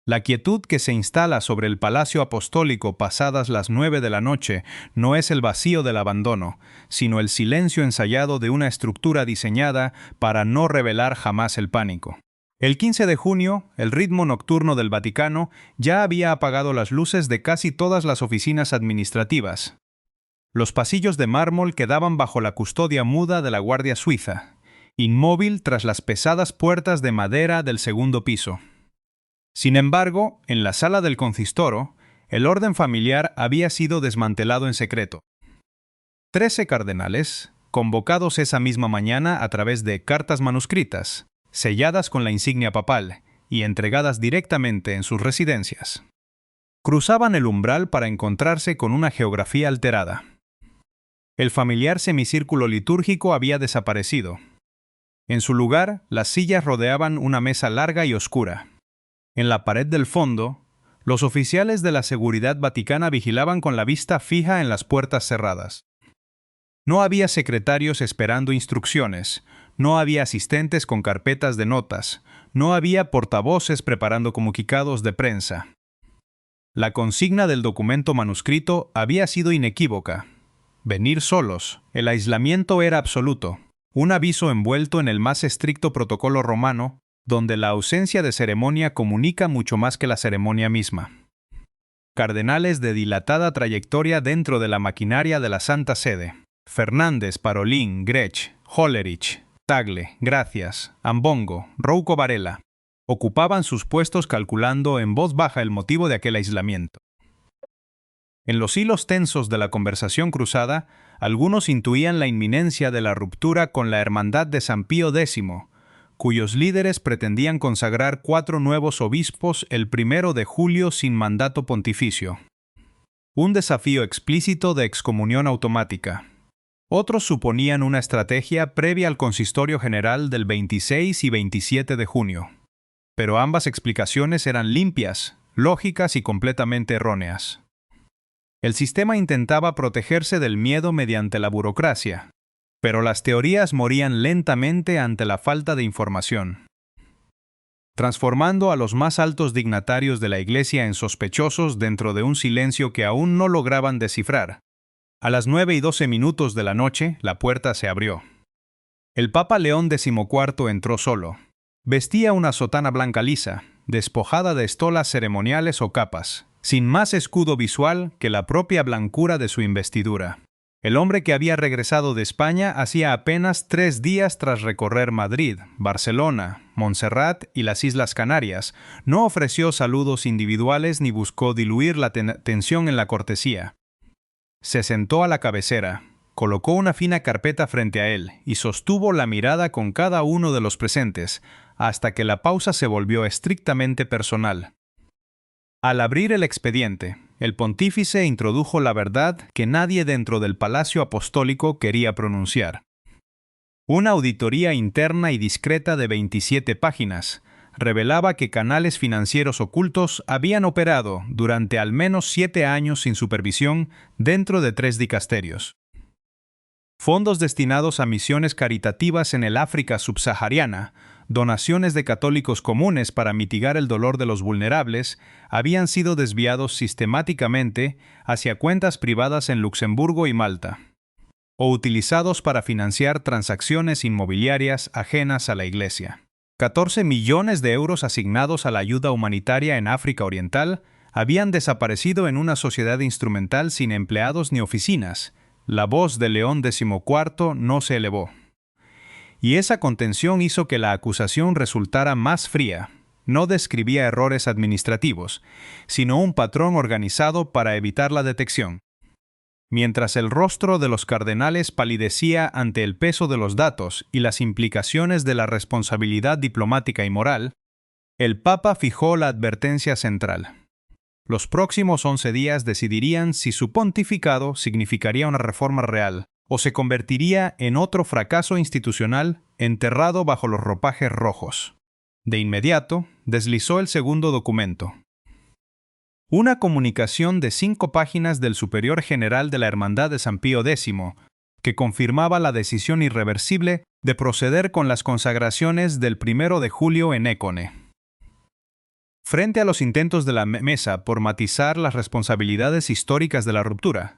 La quietud que se instala sobre el palacio apostólico pasadas las 9 de la noche no es el vacío del abandono, sino el silencio ensayado de una estructura diseñada para no revelar jamás el pánico. El 15 de junio, el ritmo nocturno del Vaticano ya había apagado las luces de casi todas las oficinas administrativas. Los pasillos de mármol quedaban bajo la custodia muda de la Guardia Suiza, inmóvil tras las pesadas puertas de madera del segundo piso. Sin embargo, en la sala del concistoro, el orden familiar había sido desmantelado en secreto. 13 cardenales, convocados esa misma mañana a través de cartas manuscritas, selladas con la insignia papal y entregadas directamente en sus residencias, cruzaban el umbral para encontrarse con una geografía alterada. El familiar semicírculo litúrgico había desaparecido. En su lugar, las sillas rodeaban una mesa larga y oscura. En la pared del fondo, los oficiales de la seguridad vaticana vigilaban con la vista fija en las puertas cerradas. No había secretarios esperando instrucciones, no había asistentes con carpetas de notas, no había portavoces preparando comunicados de prensa. La consigna del documento manuscrito había sido inequívoca. Venir solos. El aislamiento era absoluto. Un aviso envuelto en el más estricto protocolo romano, donde la ausencia de ceremonia comunica mucho más que la ceremonia misma. Cardenales de dilatada trayectoria dentro de la maquinaria de la Santa Sede. Fernández, Parolín, Grech, Hollerich, Tagle, Gracias, Ambongo, Rouco Varela, ocupaban sus puestos calculando en voz baja el motivo de aquel aislamiento. En los hilos tensos de la conversación cruzada, algunos intuían la inminencia de la ruptura con la Hermandad de San Pío X, cuyos líderes pretendían consagrar 4 nuevos obispos el 1 de julio sin mandato pontificio. Un desafío explícito de excomunión automática. Otros suponían una estrategia previa al consistorio general del 26 y 27 de junio. Pero ambas explicaciones eran limpias, lógicas y completamente erróneas. El sistema intentaba protegerse del miedo mediante la burocracia, pero las teorías morían lentamente ante la falta de información, transformando a los más altos dignatarios de la Iglesia en sospechosos dentro de un silencio que aún no lograban descifrar. A las 9:12 de la noche, la puerta se abrió. El Papa León XIV entró solo. Vestía una sotana blanca lisa, despojada de estolas ceremoniales o capas, sin más escudo visual que la propia blancura de su investidura. El hombre que había regresado de España hacía apenas 3 días tras recorrer Madrid, Barcelona, Montserrat y las Islas Canarias, no ofreció saludos individuales ni buscó diluir la tensión en la cortesía. Se sentó a la cabecera, colocó una fina carpeta frente a él y sostuvo la mirada con cada uno de los presentes, hasta que la pausa se volvió estrictamente personal. Al abrir el expediente, el pontífice introdujo la verdad que nadie dentro del Palacio Apostólico quería pronunciar. Una auditoría interna y discreta de 27 páginas revelaba que canales financieros ocultos habían operado durante al menos 7 años sin supervisión dentro de 3 dicasterios. Fondos destinados a misiones caritativas en el África subsahariana, donaciones de católicos comunes para mitigar el dolor de los vulnerables, habían sido desviados sistemáticamente hacia cuentas privadas en Luxemburgo y Malta, o utilizados para financiar transacciones inmobiliarias ajenas a la Iglesia. 14 millones de euros asignados a la ayuda humanitaria en África Oriental habían desaparecido en una sociedad instrumental sin empleados ni oficinas. La voz de León XIV no se elevó. Y esa contención hizo que la acusación resultara más fría. No describía errores administrativos, sino un patrón organizado para evitar la detección. Mientras el rostro de los cardenales palidecía ante el peso de los datos y las implicaciones de la responsabilidad diplomática y moral, el Papa fijó la advertencia central. Los próximos 11 días decidirían si su pontificado significaría una reforma real o se convertiría en otro fracaso institucional enterrado bajo los ropajes rojos. De inmediato, deslizó el segundo documento. Una comunicación de 5 páginas del Superior General de la Hermandad de San Pío X, que confirmaba la decisión irreversible de proceder con las consagraciones del 1 de julio en Écone. Frente a los intentos de la mesa por matizar las responsabilidades históricas de la ruptura,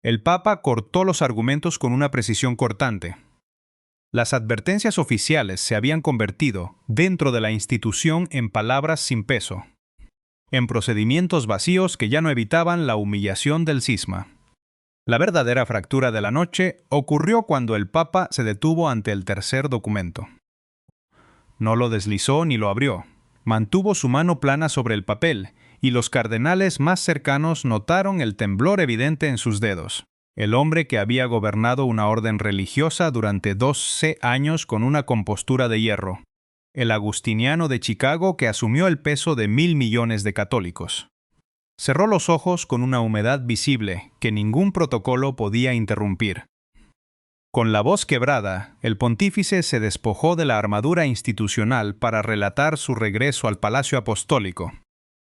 el Papa cortó los argumentos con una precisión cortante. Las advertencias oficiales se habían convertido, dentro de la institución, en palabras sin peso, en procedimientos vacíos que ya no evitaban la humillación del cisma. La verdadera fractura de la noche ocurrió cuando el Papa se detuvo ante el tercer documento. No lo deslizó ni lo abrió. Mantuvo su mano plana sobre el papel, y los cardenales más cercanos notaron el temblor evidente en sus dedos. El hombre que había gobernado una orden religiosa durante 12 años con una compostura de hierro. El agustiniano de Chicago que asumió el peso de 1.000 millones de católicos. Cerró los ojos con una humedad visible que ningún protocolo podía interrumpir. Con la voz quebrada, el pontífice se despojó de la armadura institucional para relatar su regreso al Palacio Apostólico,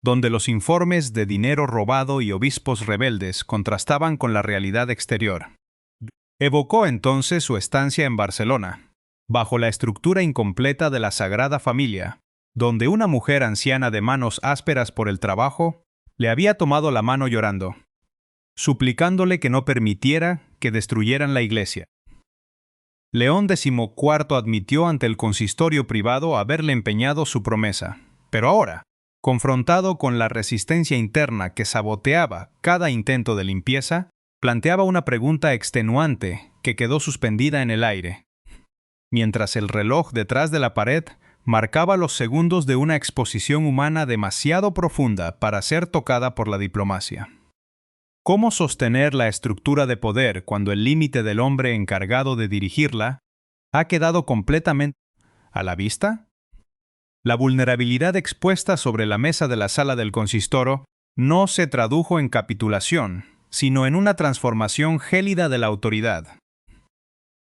donde los informes de dinero robado y obispos rebeldes contrastaban con la realidad exterior. Evocó entonces su estancia en Barcelona, bajo la estructura incompleta de la Sagrada Familia, donde una mujer anciana de manos ásperas por el trabajo le había tomado la mano llorando, suplicándole que no permitiera que destruyeran la iglesia. León XIV admitió ante el consistorio privado haberle empeñado su promesa, pero ahora, confrontado con la resistencia interna que saboteaba cada intento de limpieza, planteaba una pregunta extenuante que quedó suspendida en el aire, mientras el reloj detrás de la pared marcaba los segundos de una exposición humana demasiado profunda para ser tocada por la diplomacia. ¿Cómo sostener la estructura de poder cuando el límite del hombre encargado de dirigirla ha quedado completamente a la vista? La vulnerabilidad expuesta sobre la mesa de la sala del consistoro no se tradujo en capitulación, sino en una transformación gélida de la autoridad.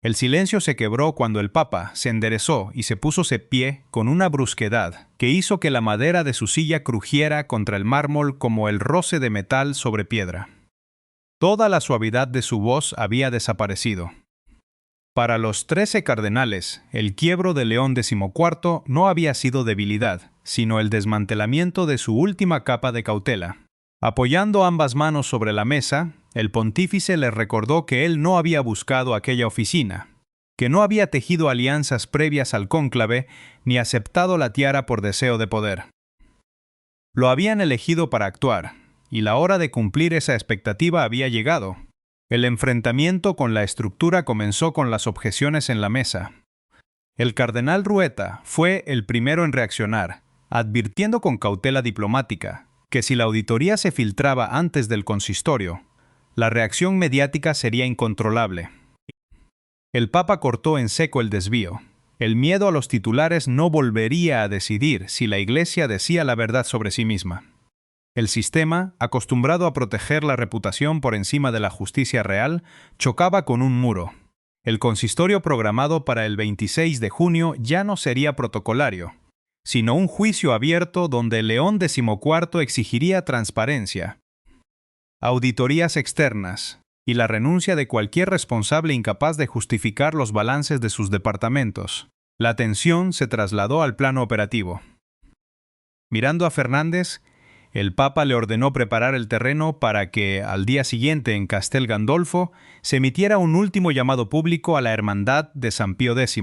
El silencio se quebró cuando el Papa se enderezó y se puso de pie con una brusquedad que hizo que la madera de su silla crujiera contra el mármol como el roce de metal sobre piedra. Toda la suavidad de su voz había desaparecido. Para los 13 cardenales, el quiebro de León XIV no había sido debilidad, sino el desmantelamiento de su última capa de cautela. Apoyando ambas manos sobre la mesa, el pontífice les recordó que él no había buscado aquella oficina, que no había tejido alianzas previas al cónclave ni aceptado la tiara por deseo de poder. Lo habían elegido para actuar, y la hora de cumplir esa expectativa había llegado. El enfrentamiento con la estructura comenzó con las objeciones en la mesa. El cardenal Rueta fue el primero en reaccionar, advirtiendo con cautela diplomática que si la auditoría se filtraba antes del consistorio, la reacción mediática sería incontrolable. El Papa cortó en seco el desvío. El miedo a los titulares no volvería a decidir si la Iglesia decía la verdad sobre sí misma. El sistema, acostumbrado a proteger la reputación por encima de la justicia real, chocaba con un muro. El consistorio programado para el 26 de junio ya no sería protocolario, sino un juicio abierto donde León XIV exigiría transparencia, auditorías externas y la renuncia de cualquier responsable incapaz de justificar los balances de sus departamentos. La atención se trasladó al plano operativo. Mirando a Fernández, el Papa le ordenó preparar el terreno para que, al día siguiente en Castel Gandolfo, se emitiera un último llamado público a la Hermandad de San Pío X.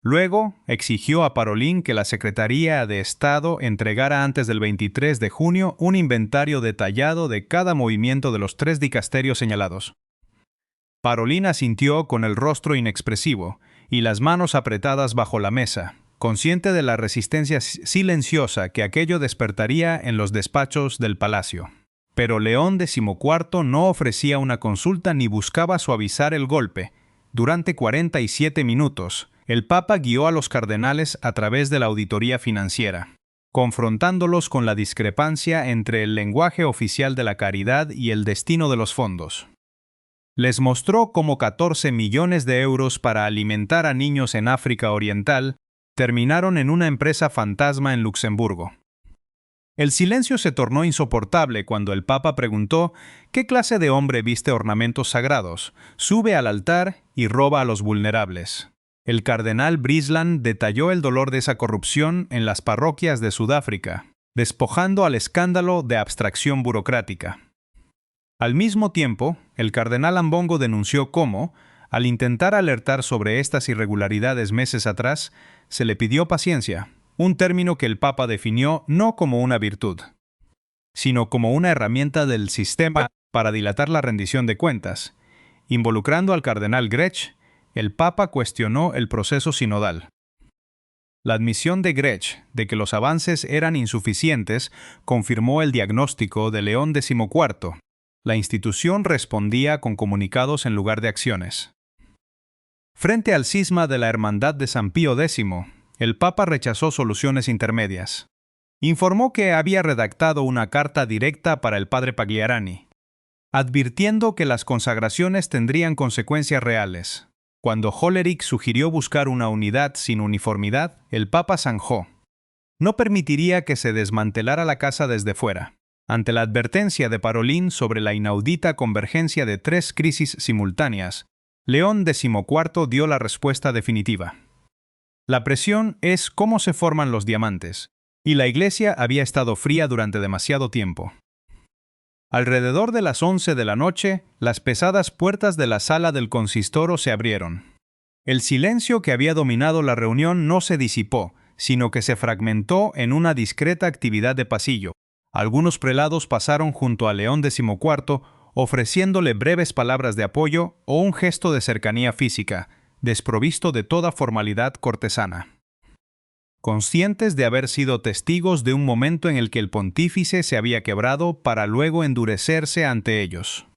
Luego, exigió a Parolín que la Secretaría de Estado entregara antes del 23 de junio un inventario detallado de cada movimiento de los 3 dicasterios señalados. Parolín asintió con el rostro inexpresivo y las manos apretadas bajo la mesa, consciente de la resistencia silenciosa que aquello despertaría en los despachos del palacio. Pero León XIV no ofrecía una consulta ni buscaba suavizar el golpe. Durante 47 minutos, el Papa guió a los cardenales a través de la auditoría financiera, confrontándolos con la discrepancia entre el lenguaje oficial de la caridad y el destino de los fondos. Les mostró cómo 14 millones de euros para alimentar a niños en África Oriental terminaron en una empresa fantasma en Luxemburgo. El silencio se tornó insoportable cuando el Papa preguntó qué clase de hombre viste ornamentos sagrados, sube al altar y roba a los vulnerables. El cardenal Brisland detalló el dolor de esa corrupción en las parroquias de Sudáfrica, despojando al escándalo de abstracción burocrática. Al mismo tiempo, el cardenal Ambongo denunció cómo, al intentar alertar sobre estas irregularidades meses atrás, se le pidió paciencia, un término que el Papa definió no como una virtud, sino como una herramienta del sistema para dilatar la rendición de cuentas. Involucrando al cardenal Grech, el Papa cuestionó el proceso sinodal. La admisión de Grech de que los avances eran insuficientes confirmó el diagnóstico de León XIV. La institución respondía con comunicados en lugar de acciones. Frente al cisma de la Hermandad de San Pío X, el Papa rechazó soluciones intermedias. Informó que había redactado una carta directa para el padre Pagliarani, advirtiendo que las consagraciones tendrían consecuencias reales. Cuando Hollerich sugirió buscar una unidad sin uniformidad, el Papa zanjó: no permitiría que se desmantelara la casa desde fuera. Ante la advertencia de Parolin sobre la inaudita convergencia de 3 crisis simultáneas, León XIV dio la respuesta definitiva. La presión es cómo se forman los diamantes, y la Iglesia había estado fría durante demasiado tiempo. Alrededor de las 11 de la noche, las pesadas puertas de la sala del consistoro se abrieron. El silencio que había dominado la reunión no se disipó, sino que se fragmentó en una discreta actividad de pasillo. Algunos prelados pasaron junto a León XIV, ofreciéndole breves palabras de apoyo o un gesto de cercanía física, desprovisto de toda formalidad cortesana. Conscientes de haber sido testigos de un momento en el que el pontífice se había quebrado para luego endurecerse ante ellos.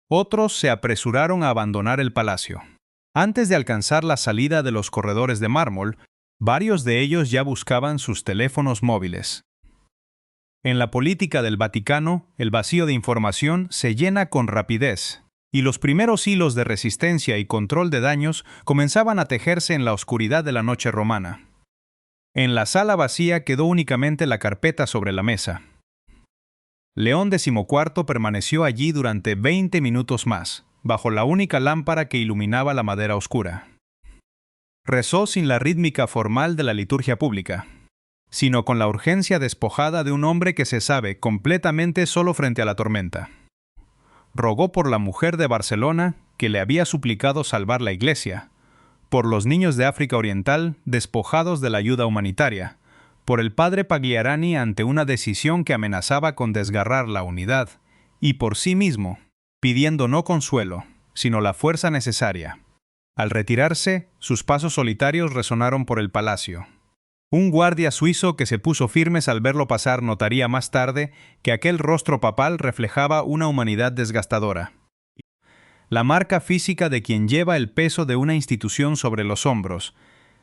Otros se apresuraron a abandonar el palacio. Antes de alcanzar la salida de los corredores de mármol, varios de ellos ya buscaban sus teléfonos móviles. En la política del Vaticano, el vacío de información se llena con rapidez, y los primeros hilos de resistencia y control de daños comenzaban a tejerse en la oscuridad de la noche romana. En la sala vacía quedó únicamente la carpeta sobre la mesa. León XIV permaneció allí durante 20 minutos más, bajo la única lámpara que iluminaba la madera oscura. Rezó sin la rítmica formal de la liturgia pública, sino con la urgencia despojada de un hombre que se sabe completamente solo frente a la tormenta. Rogó por la mujer de Barcelona, que le había suplicado salvar la Iglesia, por los niños de África Oriental despojados de la ayuda humanitaria, por el padre Pagliarani ante una decisión que amenazaba con desgarrar la unidad, y por sí mismo, pidiendo no consuelo, sino la fuerza necesaria. Al retirarse, sus pasos solitarios resonaron por el palacio. Un guardia suizo que se puso firmes al verlo pasar notaría más tarde que aquel rostro papal reflejaba una humanidad desgastadora. La marca física de quien lleva el peso de una institución sobre los hombros.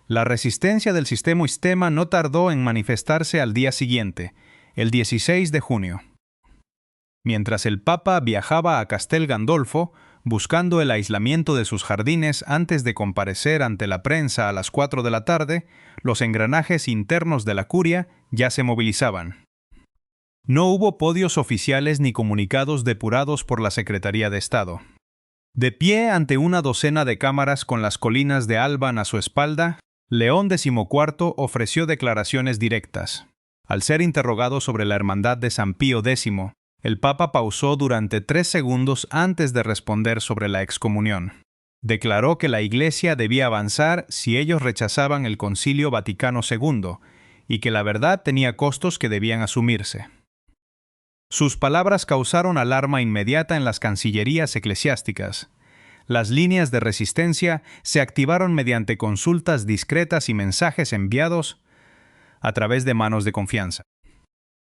La resistencia del sistema Istema no tardó en manifestarse al día siguiente, el 16 de junio. Mientras el Papa viajaba a Castel Gandolfo, buscando el aislamiento de sus jardines antes de comparecer ante la prensa a las 4 de la tarde, los engranajes internos de la curia ya se movilizaban. No hubo podios oficiales ni comunicados depurados por la Secretaría de Estado. De pie ante una docena de cámaras con las colinas de Alban a su espalda, León XIV ofreció declaraciones directas. Al ser interrogado sobre la Hermandad de San Pío X, el Papa pausó durante 3 segundos antes de responder sobre la excomunión. Declaró que la Iglesia debía avanzar si ellos rechazaban el Concilio Vaticano II y que la verdad tenía costos que debían asumirse. Sus palabras causaron alarma inmediata en las cancillerías eclesiásticas. Las líneas de resistencia se activaron mediante consultas discretas y mensajes enviados a través de manos de confianza.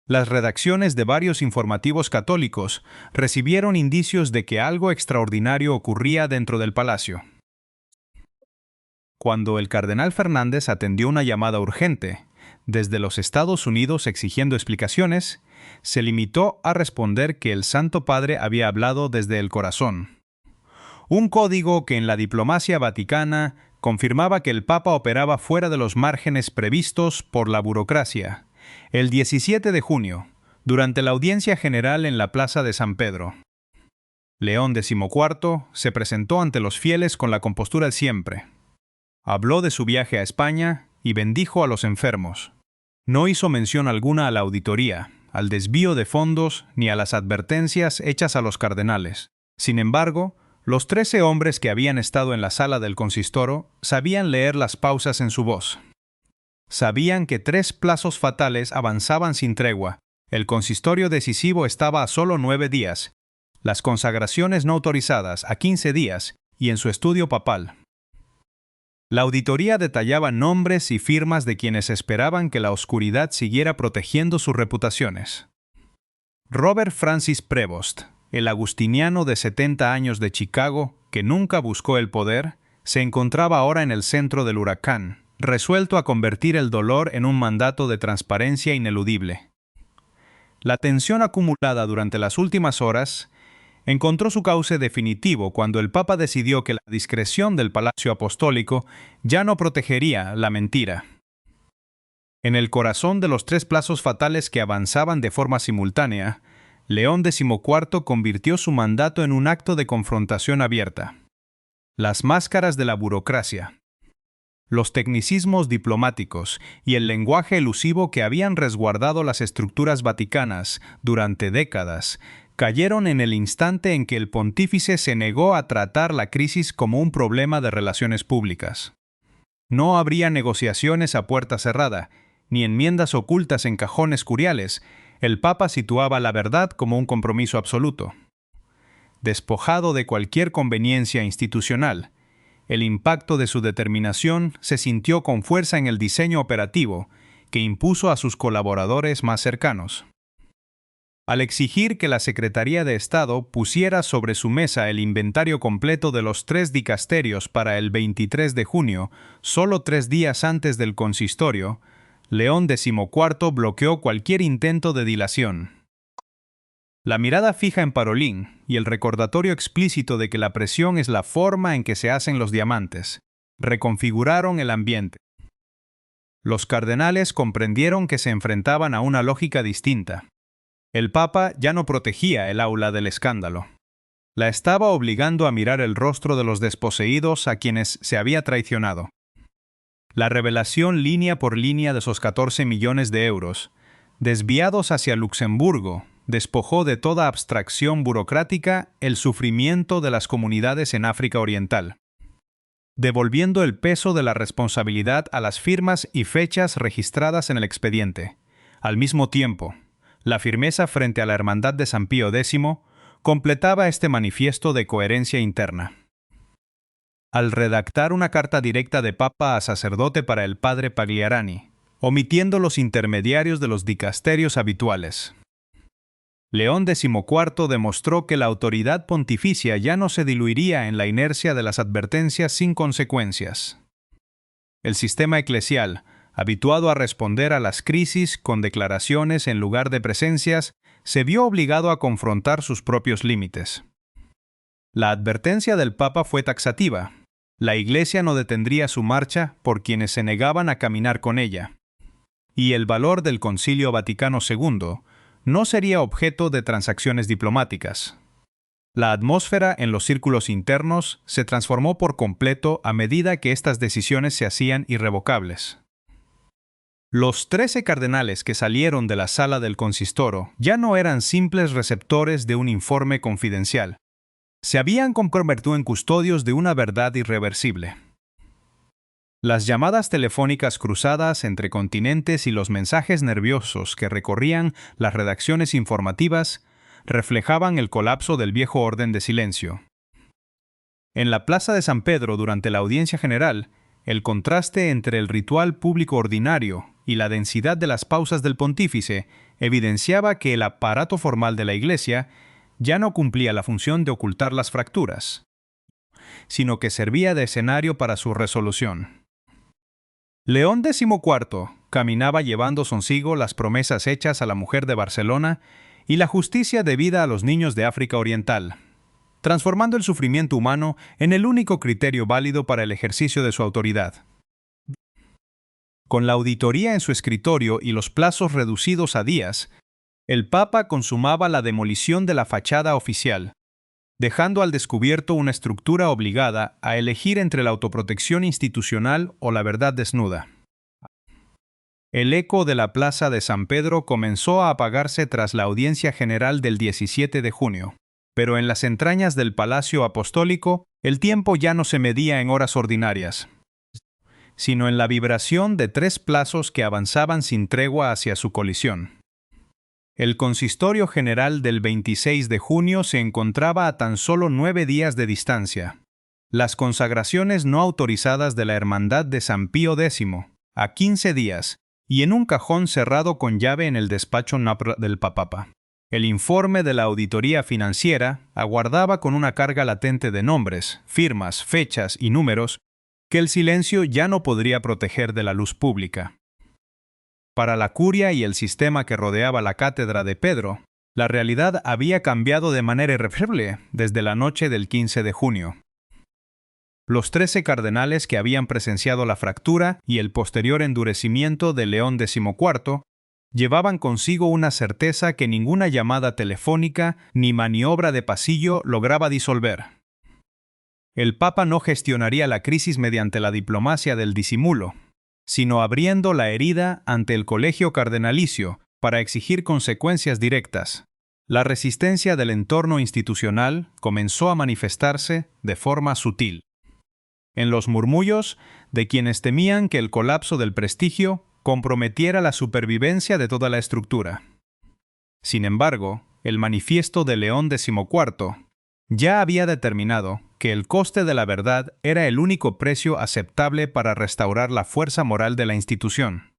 Las redacciones de varios informativos católicos recibieron indicios de que algo extraordinario ocurría dentro del palacio. Cuando el cardenal Fernández atendió una llamada urgente desde los Estados Unidos exigiendo explicaciones, se limitó a responder que el Santo Padre había hablado desde el corazón. Un código que en la diplomacia vaticana confirmaba que el Papa operaba fuera de los márgenes previstos por la burocracia. El 17 de junio, durante la audiencia general en la Plaza de San Pedro, León XIV se presentó ante los fieles con la compostura de siempre. Habló de su viaje a España y bendijo a los enfermos. No hizo mención alguna a la auditoría, al desvío de fondos ni a las advertencias hechas a los cardenales. Sin embargo, los 13 hombres que habían estado en la sala del consistoro sabían leer las pausas en su voz. Sabían que 3 plazos fatales avanzaban sin tregua. El consistorio decisivo estaba a solo 9 días, las consagraciones no autorizadas a 15 días y en su estudio papal. La auditoría detallaba nombres y firmas de quienes esperaban que la oscuridad siguiera protegiendo sus reputaciones. Robert Francis Prevost, el agustiniano de 70 años de Chicago, que nunca buscó el poder, se encontraba ahora en el centro del huracán, resuelto a convertir el dolor en un mandato de transparencia ineludible. La tensión acumulada durante las últimas horas encontró su cauce definitivo cuando el Papa decidió que la discreción del Palacio Apostólico ya no protegería la mentira. En el corazón de los 3 plazos fatales que avanzaban de forma simultánea, León XIV convirtió su mandato en un acto de confrontación abierta. Las máscaras de la burocracia, los tecnicismos diplomáticos y el lenguaje elusivo que habían resguardado las estructuras vaticanas durante décadas cayeron en el instante en que el pontífice se negó a tratar la crisis como un problema de relaciones públicas. No habría negociaciones a puerta cerrada, ni enmiendas ocultas en cajones curiales. El Papa situaba la verdad como un compromiso absoluto. Despojado de cualquier conveniencia institucional, el impacto de su determinación se sintió con fuerza en el diseño operativo que impuso a sus colaboradores más cercanos. Al exigir que la Secretaría de Estado pusiera sobre su mesa el inventario completo de los 3 dicasterios para el 23 de junio, solo 3 días antes del consistorio, León XIV bloqueó cualquier intento de dilación. La mirada fija en Parolín y el recordatorio explícito de que la presión es la forma en que se hacen los diamantes reconfiguraron el ambiente. Los cardenales comprendieron que se enfrentaban a una lógica distinta. El Papa ya no protegía el aula del escándalo. La estaba obligando a mirar el rostro de los desposeídos a quienes se había traicionado. La revelación línea por línea de esos 14 millones de euros, desviados hacia Luxemburgo, despojó de toda abstracción burocrática el sufrimiento de las comunidades en África Oriental, devolviendo el peso de la responsabilidad a las firmas y fechas registradas en el expediente. Al mismo tiempo, la firmeza frente a la Hermandad de San Pío X completaba este manifiesto de coherencia interna. Al redactar una carta directa de Papa a sacerdote para el padre Pagliarani, omitiendo los intermediarios de los dicasterios habituales, León XIV demostró que la autoridad pontificia ya no se diluiría en la inercia de las advertencias sin consecuencias. El sistema eclesial, habituado a responder a las crisis con declaraciones en lugar de presencias, se vio obligado a confrontar sus propios límites. La advertencia del Papa fue taxativa. La Iglesia no detendría su marcha por quienes se negaban a caminar con ella. Y el valor del Concilio Vaticano II no sería objeto de transacciones diplomáticas. La atmósfera en los círculos internos se transformó por completo a medida que estas decisiones se hacían irrevocables. Los 13 cardenales que salieron de la sala del consistoro ya no eran simples receptores de un informe confidencial. Se habían convertido en custodios de una verdad irreversible. Las llamadas telefónicas cruzadas entre continentes y los mensajes nerviosos que recorrían las redacciones informativas reflejaban el colapso del viejo orden de silencio. En la plaza de San Pedro, durante la audiencia general, el contraste entre el ritual público ordinario y la densidad de las pausas del pontífice evidenciaba que el aparato formal de la Iglesia ya no cumplía la función de ocultar las fracturas, sino que servía de escenario para su resolución. León XIV caminaba llevando consigo las promesas hechas a la mujer de Barcelona y la justicia debida a los niños de África Oriental, transformando el sufrimiento humano en el único criterio válido para el ejercicio de su autoridad. Con la auditoría en su escritorio y los plazos reducidos a días, el Papa consumaba la demolición de la fachada oficial, dejando al descubierto una estructura obligada a elegir entre la autoprotección institucional o la verdad desnuda. El eco de la plaza de San Pedro comenzó a apagarse tras la audiencia general del 17 de junio. Pero en las entrañas del Palacio Apostólico, el tiempo ya no se medía en horas ordinarias, sino en la vibración de 3 plazos que avanzaban sin tregua hacia su colisión. El consistorio general del 26 de junio se encontraba a tan solo 9 días de distancia. Las consagraciones no autorizadas de la Hermandad de San Pío X, a 15 días, y en un cajón cerrado con llave en el despacho del Papa. El informe de la auditoría financiera aguardaba con una carga latente de nombres, firmas, fechas y números que el silencio ya no podría proteger de la luz pública. Para la curia y el sistema que rodeaba la cátedra de Pedro, la realidad había cambiado de manera irreversible desde la noche del 15 de junio. Los 13 cardenales que habían presenciado la fractura y el posterior endurecimiento de León XIV llevaban consigo una certeza que ninguna llamada telefónica ni maniobra de pasillo lograba disolver. El Papa no gestionaría la crisis mediante la diplomacia del disimulo, sino abriendo la herida ante el colegio cardenalicio para exigir consecuencias directas. La resistencia del entorno institucional comenzó a manifestarse de forma sutil. En los murmullos de quienes temían que el colapso del prestigio comprometiera la supervivencia de toda la estructura. Sin embargo, el manifiesto de León XIV ya había determinado que el coste de la verdad era el único precio aceptable para restaurar la fuerza moral de la institución.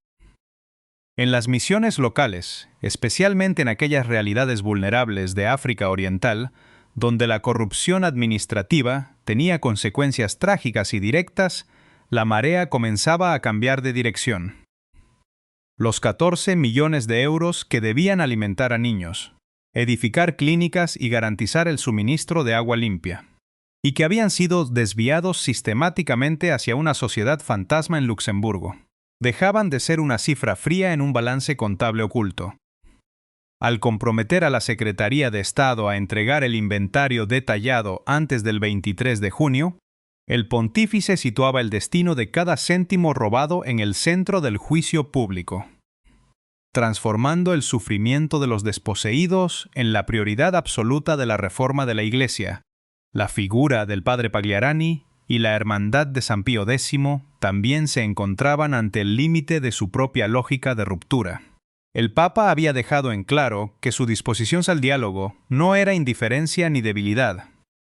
En las misiones locales, especialmente en aquellas realidades vulnerables de África Oriental, donde la corrupción administrativa tenía consecuencias trágicas y directas, la marea comenzaba a cambiar de dirección. Los 14 millones de euros que debían alimentar a niños, edificar clínicas y garantizar el suministro de agua limpia, y que habían sido desviados sistemáticamente hacia una sociedad fantasma en Luxemburgo, dejaban de ser una cifra fría en un balance contable oculto. Al comprometer a la Secretaría de Estado a entregar el inventario detallado antes del 23 de junio, el pontífice situaba el destino de cada céntimo robado en el centro del juicio público, transformando el sufrimiento de los desposeídos en la prioridad absoluta de la reforma de la Iglesia. La figura del padre Pagliarani y la Hermandad de San Pío X también se encontraban ante el límite de su propia lógica de ruptura. El Papa había dejado en claro que su disposición al diálogo no era indiferencia ni debilidad,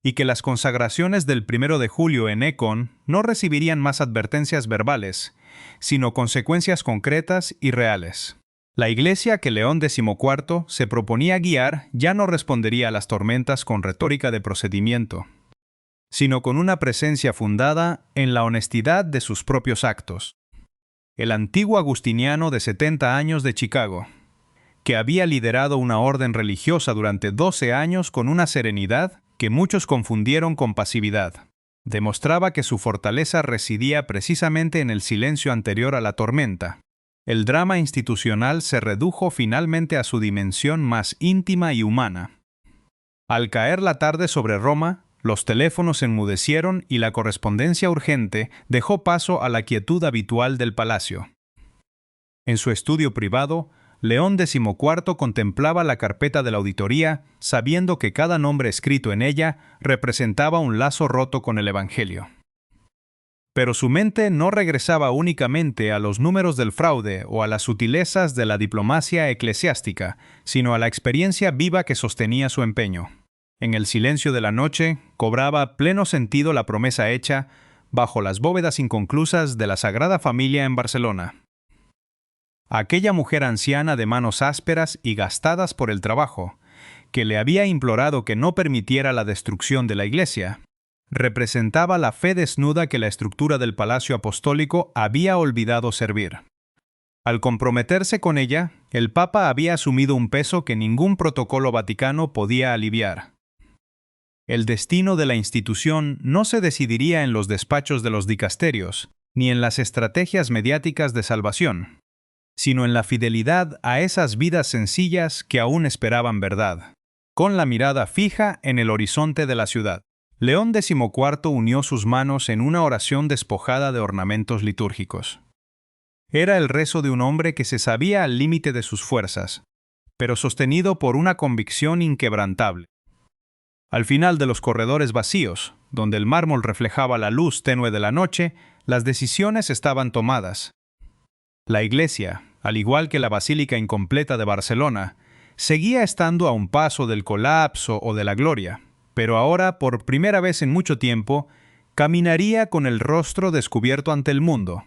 y que las consagraciones del 1 de julio en Econ no recibirían más advertencias verbales, sino consecuencias concretas y reales. La Iglesia que León XIV se proponía guiar ya no respondería a las tormentas con retórica de procedimiento, sino con una presencia fundada en la honestidad de sus propios actos. El antiguo agustiniano de 70 años de Chicago, que había liderado una orden religiosa durante 12 años con una serenidad que muchos confundieron con pasividad, demostraba que su fortaleza residía precisamente en el silencio anterior a la tormenta. El drama institucional se redujo finalmente a su dimensión más íntima y humana. Al caer la tarde sobre Roma, los teléfonos enmudecieron y la correspondencia urgente dejó paso a la quietud habitual del palacio. En su estudio privado, León XIV contemplaba la carpeta de la auditoría, sabiendo que cada nombre escrito en ella representaba un lazo roto con el Evangelio. Pero su mente no regresaba únicamente a los números del fraude o a las sutilezas de la diplomacia eclesiástica, sino a la experiencia viva que sostenía su empeño. En el silencio de la noche, cobraba pleno sentido la promesa hecha bajo las bóvedas inconclusas de la Sagrada Familia en Barcelona. Aquella mujer anciana de manos ásperas y gastadas por el trabajo, que le había implorado que no permitiera la destrucción de la Iglesia, representaba la fe desnuda que la estructura del Palacio Apostólico había olvidado servir. Al comprometerse con ella, el Papa había asumido un peso que ningún protocolo vaticano podía aliviar. El destino de la institución no se decidiría en los despachos de los dicasterios, ni en las estrategias mediáticas de salvación, sino en la fidelidad a esas vidas sencillas que aún esperaban verdad, con la mirada fija en el horizonte de la ciudad. León XIV unió sus manos en una oración despojada de ornamentos litúrgicos. Era el rezo de un hombre que se sabía al límite de sus fuerzas, pero sostenido por una convicción inquebrantable. Al final de los corredores vacíos, donde el mármol reflejaba la luz tenue de la noche, las decisiones estaban tomadas. La iglesia, al igual que la Basílica Incompleta de Barcelona, seguía estando a un paso del colapso o de la gloria, pero ahora, por primera vez en mucho tiempo, caminaría con el rostro descubierto ante el mundo,